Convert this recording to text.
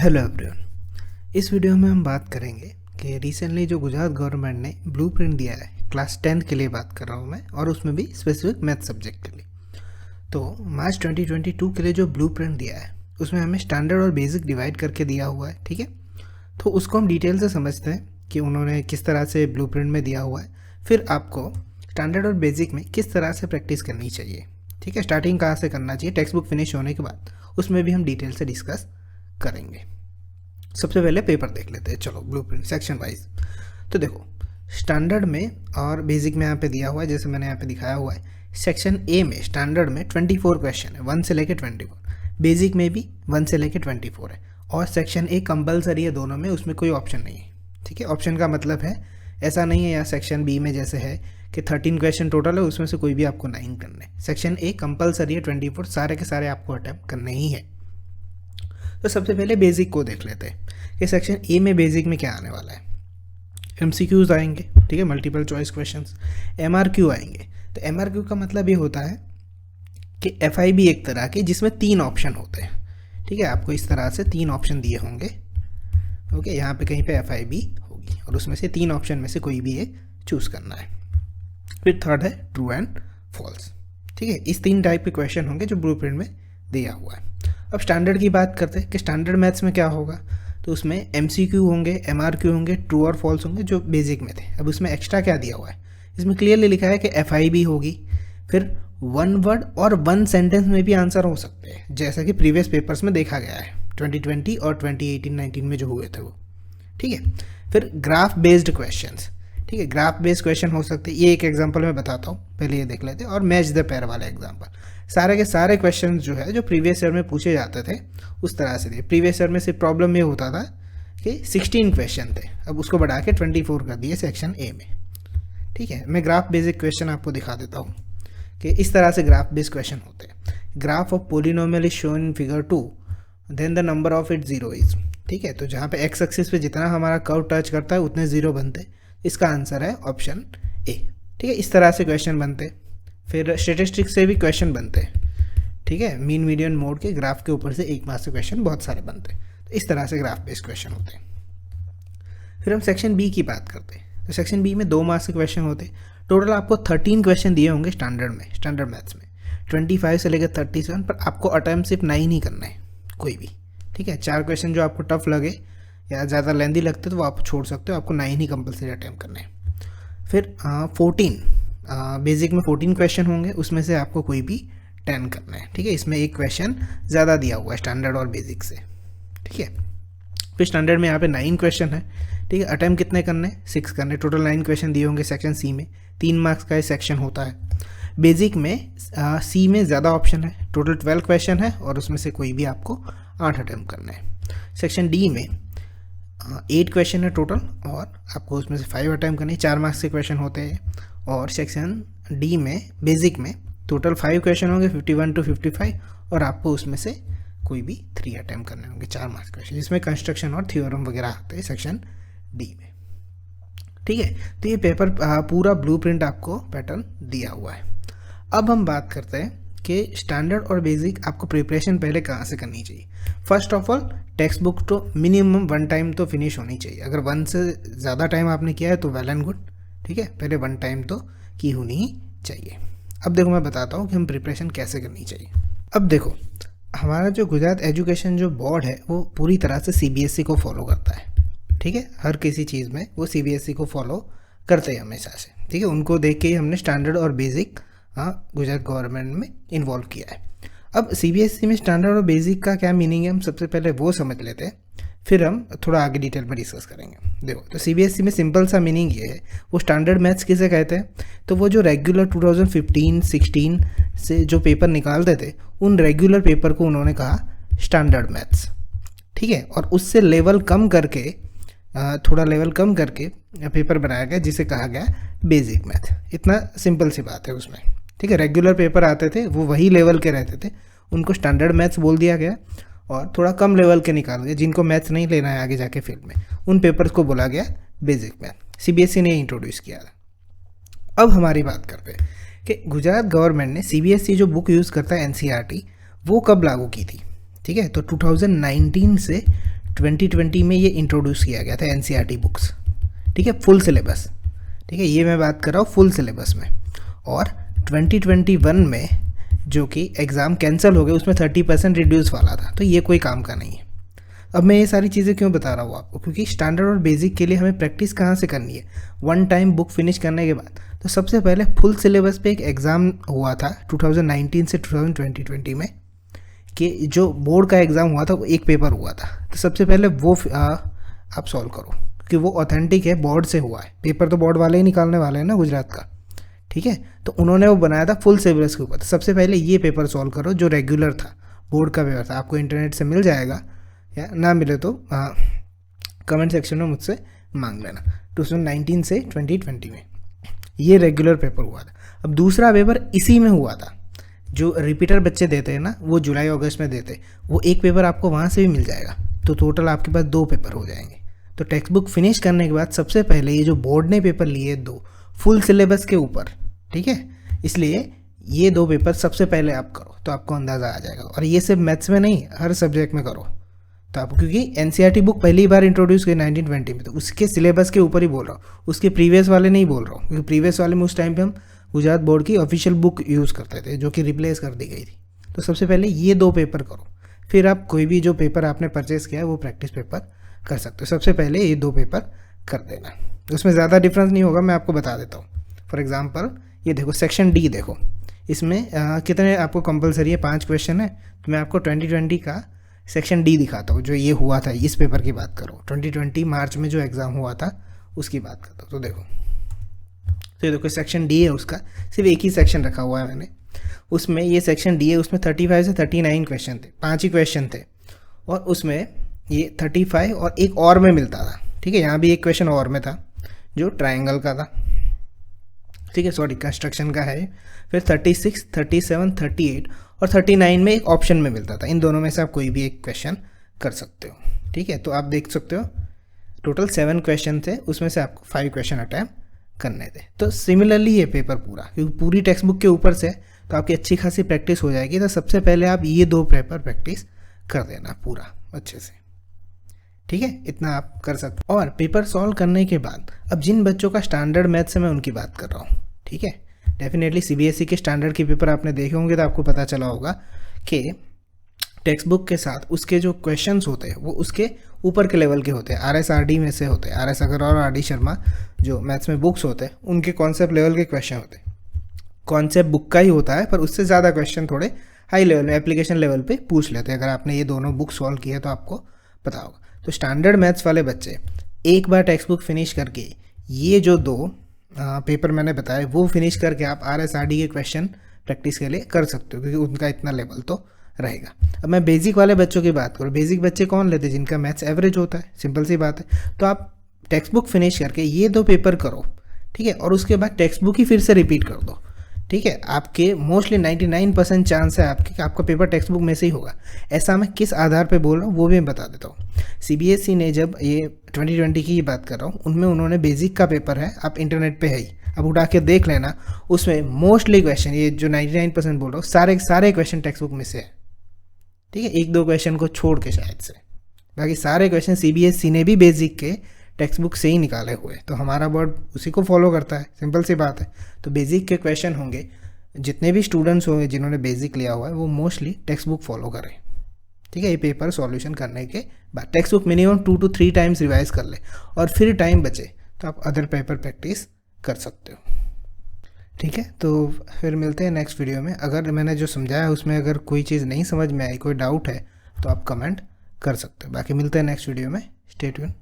Hello everyone. इस video में हम बात करेंगे कि रिसेंटली जो गुजरात गवर्नमेंट ने ब्लूप्रिंट दिया है क्लास 10 के लिए बात कर रहा हूँ मैं, और उसमें भी स्पेसिफिक मैथ सब्जेक्ट के लिए। तो मार्च 2022 के लिए जो ब्लूप्रिंट दिया है उसमें हमें स्टैंडर्ड और बेसिक डिवाइड करके दिया हुआ है, ठीक है। तो उसको हम डिटेल से समझते हैं कि उन्होंने किस तरह से ब्लूप्रिंट में दिया हुआ है, फिर आपको स्टैंडर्ड और बेसिक में किस तरह से प्रैक्टिस करनी चाहिए, ठीक है। स्टार्टिंग कहाँ से करना चाहिए, टेक्स्ट बुक फिनिश होने के बाद उसमें भी हम डिटेल से डिस्कस करेंगे। सबसे पहले पेपर देख लेते हैं, चलो ब्लूप्रिंट सेक्शन वाइज। तो देखो स्टैंडर्ड में और बेसिक में यहाँ पे दिया हुआ है, जैसे मैंने यहाँ पे दिखाया हुआ है। सेक्शन ए में स्टैंडर्ड में 24 क्वेश्चन है, 1 से लेकर 24। बेसिक में भी 1 से लेकर 24 है, और सेक्शन ए कंपलसरी है दोनों में, उसमें कोई ऑप्शन नहीं है, ठीक है। ऑप्शन का मतलब है ऐसा नहीं है यहाँ सेक्शन बी में जैसे है कि 13 क्वेश्चन टोटल है, उसमें से कोई भी आपको 9 करने। सेक्शन ए कंपलसरी है 24, सारे के सारे आपको अटैम्प्ट करने ही है। तो सबसे पहले बेसिक को देख लेते हैं कि सेक्शन ए में बेसिक में क्या आने वाला है। एमसीक्यूज आएंगे, ठीक है, मल्टीपल चॉइस क्वेश्चंस। एमआरक्यू आएंगे। तो एमआरक्यू का मतलब ये होता है कि एफआईबी एक तरह की जिसमें 3 ऑप्शन होते हैं, ठीक है। आपको इस तरह से 3 ऑप्शन दिए होंगे, ओके। यहाँ पे कहीं पे एफआईबी होगी और उसमें से 3 ऑप्शन में से कोई भी एक चूज़ करना है। फिर थर्ड है ट्रू एंड फॉल्स, ठीक है। इस 3 टाइप के क्वेश्चन होंगे जो ब्लूप्रिंट में दिया हुआ है। अब स्टैंडर्ड की बात करते हैं कि स्टैंडर्ड मैथ्स में क्या होगा। तो उसमें एमसीक्यू होंगे, एमआरक्यू होंगे, ट्रू और फॉल्स होंगे जो बेसिक में थे। अब उसमें एक्स्ट्रा क्या दिया हुआ है, इसमें क्लियरली लिखा है कि एफआईबी होगी। फिर 1 वर्ड और 1 सेंटेंस में भी आंसर हो सकते हैं, जैसा कि प्रीवियस पेपर्स में देखा गया है 2020 और 2018-19 में जो हुए थे वो, ठीक है। फिर ग्राफ बेस्ड क्वेश्चंस, ठीक है। ग्राफ बेस्ड क्वेश्चन हो सकते हैं, ये एक एग्जांपल मैं बताता हूँ, पहले ये देख लेते हैं। और मैच द पेयर वाला एग्जांपल, सारे के सारे क्वेश्चन जो है जो प्रीवियस ईयर में पूछे जाते थे उस तरह से थे। प्रीवियस ईयर में सिर्फ प्रॉब्लम ये होता था कि 16 क्वेश्चन थे, अब उसको बढ़ा के 24 कर दिए सेक्शन ए में, ठीक है। मैं ग्राफ बेसिक क्वेश्चन आपको दिखा देता हूँ कि इस तरह से ग्राफ बेस्ड क्वेश्चन होते हैं। Graph of polynomial is shown in figure 2, then the number of it 0 is, ठीक है। तो जहाँ पे एक्स एक्सिस पे जितना हमारा कर्व टच करता है उतने 0 बनते, इसका आंसर है ऑप्शन ए, ठीक है। इस तरह से क्वेश्चन बनते। फिर स्टेटिस्टिक्स से भी क्वेश्चन बनते हैं, ठीक है। मीन मीडियन मोड के ग्राफ के ऊपर से 1 मार्क्स के क्वेश्चन बहुत सारे बनते हैं। तो इस तरह से ग्राफ बेस्ड क्वेश्चन होते हैं। फिर हम सेक्शन बी की बात करते हैं। तो सेक्शन बी में 2 मार्क्स के क्वेश्चन होते हैं। टोटल आपको 13 क्वेश्चन दिए होंगे स्टैंडर्ड में, स्टैंडर्ड मैथ्स में 25 से लेकर 37, पर आपको अटैम्प्ट सिर्फ 9 ही करना है कोई भी, ठीक है। 4 क्वेश्चन जो आपको टफ लगे या ज़्यादा लेंदी लगते तो वो आप छोड़ सकते हो, आपको 9 ही कंपलसरी अटैम्प्ट करना है। फिर 14 बेसिक में 14 क्वेश्चन होंगे, उसमें से आपको कोई भी 10 करना है, ठीक है। इसमें एक क्वेश्चन ज़्यादा दिया हुआ है स्टैंडर्ड और बेसिक से, ठीक है। फिर स्टैंडर्ड में यहाँ पे 9 क्वेश्चन है, ठीक है। अटैम्प्ट कितने करने, 6 करने। टोटल 9 क्वेश्चन दिए होंगे सेक्शन सी में, 3 मार्क्स का सेक्शन होता है। बेसिक में सी में ज़्यादा ऑप्शन है, टोटल 12 क्वेश्चन है और उसमें से कोई भी आपको 8 अटैम्प्ट करना है। सेक्शन डी में 8 क्वेश्चन है टोटल और आपको उसमें से 5 अटैम्प्ट करने, 4 मार्क्स के क्वेश्चन होते हैं। और सेक्शन डी में बेसिक में टोटल 5 क्वेश्चन होंगे 51 to 55, और आपको उसमें से कोई भी 3 अटैम्प्ट करने होंगे, 4 मार्क्स क्वेश्चन, जिसमें कंस्ट्रक्शन और थ्योरम वगैरह आते हैं सेक्शन डी में, ठीक है। तो ये पेपर पूरा ब्लूप्रिंट आपको पैटर्न दिया हुआ है। अब हम बात करते हैं कि स्टैंडर्ड और बेसिक आपको प्रिपरेशन पहले कहाँ से करनी चाहिए। First of all text book तो मिनिमम 1 टाइम तो फिनिश होनी चाहिए। अगर 1 से ज़्यादा टाइम आपने किया है तो वेल एंड गुड, ठीक है। पहले 1 टाइम तो की होनी ही चाहिए। अब देखो मैं बताता हूँ कि हम प्रिपरेशन कैसे करनी चाहिए। अब देखो हमारा जो गुजरात एजुकेशन जो बोर्ड है वो पूरी तरह से सीबीएसई को फॉलो करता है, ठीक है। हर किसी चीज़ में वो सीबीएसई को फॉलो करते हैं हमेशा से, ठीक है। उनको देख के ही हमने स्टैंडर्ड और बेसिक गुजरात गवर्नमेंट में इन्वॉल्व किया है। अब सीबीएसई में स्टैंडर्ड और बेसिक का क्या मीनिंग है हम सबसे पहले वो समझ लेते हैं, फिर हम थोड़ा आगे डिटेल में डिस्कस करेंगे। देखो तो सीबीएसई में सिंपल सा मीनिंग ये है, वो स्टैंडर्ड मैथ्स किसे कहते हैं, तो वो जो रेगुलर 2015-16 से जो पेपर निकालते थे उन रेगुलर पेपर को उन्होंने कहा स्टैंडर्ड मैथ्स, ठीक है। और उससे लेवल कम करके थोड़ा लेवल कम करके पेपर बनाया गया जिसे कहा गया बेसिक मैथ। इतना सिंपल सी बात है उसमें, ठीक है। रेगुलर पेपर आते थे वो वही लेवल के रहते थे, उनको स्टैंडर्ड मैथ्स बोल दिया गया, और थोड़ा कम लेवल के निकाल गए जिनको मैथ्स नहीं लेना है आगे जाके फील्ड में, उन पेपर्स को बोला गया बेसिक मैथ। सीबीएसई ने इंट्रोड्यूस किया था। अब हमारी बात करते हैं कि गुजरात गवर्नमेंट ने सीबीएसई जो बुक यूज़ करता है एनसीईआरटी वो कब लागू की थी, ठीक है। तो 2019 से 2020 में ये इंट्रोड्यूस किया गया था एनसीईआरटी बुक्स, ठीक है, फुल सिलेबस, ठीक है, ये मैं बात कर रहा हूँ फुल सिलेबस में। और 2021 में जो कि एग्ज़ाम कैंसिल हो गए उसमें 30% रिड्यूस वाला था, तो ये कोई काम का नहीं है। अब मैं ये सारी चीज़ें क्यों बता रहा हूँ आपको, क्योंकि स्टैंडर्ड और बेसिक के लिए हमें प्रैक्टिस कहाँ से करनी है, वन टाइम बुक फिनिश करने के बाद। तो सबसे पहले फुल सिलेबस पे एक एग्ज़ाम हुआ था 2019 से 2020 में, कि जो बोर्ड का एग्ज़ाम हुआ था वो एक पेपर हुआ था, तो सबसे पहले वो आप सॉल्व करो, क्योंकि वो ऑथेंटिक है, बोर्ड से हुआ है, पेपर तो बोर्ड वाले ही निकालने वाले हैं ना गुजरात का, ठीक है। तो उन्होंने वो बनाया था फुल सिलेबस के ऊपर, तो सबसे पहले ये पेपर सॉल्व करो जो रेगुलर था, बोर्ड का पेपर था, आपको इंटरनेट से मिल जाएगा, या ना मिले तो कमेंट सेक्शन में मुझसे मांग लेना। 2019 से 2020 में ये रेगुलर पेपर हुआ था। अब दूसरा पेपर इसी में हुआ था, जो रिपीटर बच्चे देते हैं ना, वो जुलाई अगस्त में देते, वो एक पेपर आपको वहाँ से भी मिल जाएगा, तो टोटल आपके पास 2 पेपर हो जाएंगे। तो टेक्स्ट बुक फिनिश करने के बाद सबसे पहले ये जो बोर्ड ने पेपर लिए 2 फुल सिलेबस के ऊपर, ठीक है, इसलिए ये 2 पेपर सबसे पहले आप करो, तो आपको अंदाज़ा आ जाएगा। और ये सिर्फ मैथ्स में नहीं, हर सब्जेक्ट में करो। तो आप, क्योंकि एनसीईआरटी बुक पहली बार इंट्रोड्यूस की 1920 में, तो उसके सिलेबस के ऊपर ही बोल रहा हूँ, उसके प्रीवियस वाले नहीं बोल रहा हूँ, क्योंकि प्रीवियस वाले में उस टाइम पे हम गुजरात बोर्ड की ऑफिशियल बुक यूज़ करते थे, जो कि रिप्लेस कर दी गई थी। तो सबसे पहले ये 2 पेपर करो, फिर आप कोई भी जो पेपर आपने परचेस किया है वो प्रैक्टिस पेपर कर सकते हो। सबसे पहले ये 2 पेपर कर देना, उसमें ज़्यादा डिफरेंस नहीं होगा, मैं आपको बता देता हूँ। फॉर एग्जाम्पल ये देखो, सेक्शन डी देखो, इसमें कितने आपको कंपलसरी है, 5 क्वेश्चन है। तो मैं आपको 2020 का सेक्शन डी दिखाता हूँ, जो ये हुआ था, इस पेपर की बात करो, 2020 मार्च में जो एग्ज़ाम हुआ था उसकी बात करता हूँ। तो देखो, तो ये देखो सेक्शन डी है, उसका सिर्फ एक ही सेक्शन रखा हुआ है मैंने, उसमें ये सेक्शन डी है, उसमें 35 से 39 क्वेश्चन थे, 5 ही क्वेश्चन थे, और उसमें ये 35 और एक और में मिलता था, ठीक है, यहाँ भी एक क्वेश्चन और में था जो ट्राइंगल का था, ठीक है, सॉरी कंस्ट्रक्शन का है। फिर 36, 37, 38 और 39 में एक ऑप्शन में मिलता था, इन दोनों में से आप कोई भी एक क्वेश्चन कर सकते हो, ठीक है। तो आप देख सकते हो टोटल 7 क्वेश्चन थे, उसमें से आपको 5 क्वेश्चन अटैम्प्ट करने थे। तो सिमिलरली ये पेपर पूरा, क्योंकि पूरी टेक्स्ट बुक के ऊपर से, तो आपकी अच्छी खासी प्रैक्टिस हो जाएगी। तो सबसे पहले आप ये 2 पेपर प्रैक्टिस कर देना पूरा अच्छे से, ठीक है, इतना आप कर सकते हो। और पेपर सॉल्व करने के बाद अब जिन बच्चों का स्टैंडर्ड मैथ्स है मैं उनकी बात कर रहा हूँ, ठीक है। डेफिनेटली सीबीएसई के स्टैंडर्ड के पेपर आपने देखे होंगे, तो आपको पता चला होगा कि टेक्स्ट बुक के साथ उसके जो क्वेश्चंस होते हैं वो उसके ऊपर के लेवल के होते हैं, आरएसआरडी में से होते हैं, आरएस अग्रवाल और आरडी शर्मा जो मैथ्स में बुक्स होते हैं उनके कॉन्सेप्ट लेवल के क्वेश्चन होते हैं। कॉन्सेप्ट बुक का ही होता है, पर उससे ज़्यादा क्वेश्चन थोड़े हाई लेवल में, एप्लीकेशन लेवल पे पूछ लेते हैं। अगर आपने ये दोनों बुक सॉल्व किया तो आपको पता होगा। तो स्टैंडर्ड मैथ्स वाले बच्चे एक बार टेक्स्ट बुक फिनिश करके ये जो 2 पेपर मैंने बताया वो फिनिश करके आप आरएसआरडी के क्वेश्चन प्रैक्टिस के लिए कर सकते हो, क्योंकि उनका इतना लेवल तो रहेगा। अब मैं बेसिक वाले बच्चों की बात करूँ, बेसिक बच्चे कौन लेते हैं, जिनका मैथ्स एवरेज होता है, सिंपल सी बात है। तो आप टेक्स्ट बुक फिनिश करके ये 2 पेपर करो, ठीक है, और उसके बाद टेक्स्ट बुक ही फिर से रिपीट कर दो, ठीक है। आपके मोस्टली 99% चांस है आपका पेपर टेक्स्ट बुक में से ही होगा। ऐसा मैं किस आधार पे बोल रहा हूँ वो भी मैं बता देता हूँ। सीबीएसई ने जब ये 2020 की बात कर रहा हूँ, उनमें उन्होंने बेसिक का पेपर है, आप इंटरनेट पे है ही, अब उठा के देख लेना, उसमें मोस्टली क्वेश्चन, ये जो 99% बोल रहा हूँ, सारे क्वेश्चन टेक्स्ट बुक में से है, ठीक है, 1-2 क्वेश्चन को छोड़ के शायद से, बाकी सारे क्वेश्चन सीबीएसई ने भी बेसिक के टेक्स्ट बुक से ही निकाले हुए। तो हमारा बोर्ड उसी को फॉलो करता है, सिंपल सी बात है। तो बेसिक के क्वेश्चन होंगे, जितने भी स्टूडेंट्स होंगे जिन्होंने बेसिक लिया हुआ है वो मोस्टली टेक्स्ट बुक फॉलो करें, ठीक है। ये पेपर सॉल्यूशन करने के बाद text book minimum 2 to 3 times revise कर ले, और फिर टाइम बचे तो आप अदर पेपर प्रैक्टिस कर सकते हो, ठीक है। तो फिर मिलते हैं नेक्स्ट वीडियो में। अगर मैंने जो समझाया उसमें अगर कोई चीज़ नहीं समझ में आई, कोई डाउट है, तो आप कमेंट कर सकते हो। बाकी मिलते हैं नेक्स्ट वीडियो में, स्टे ट्यून।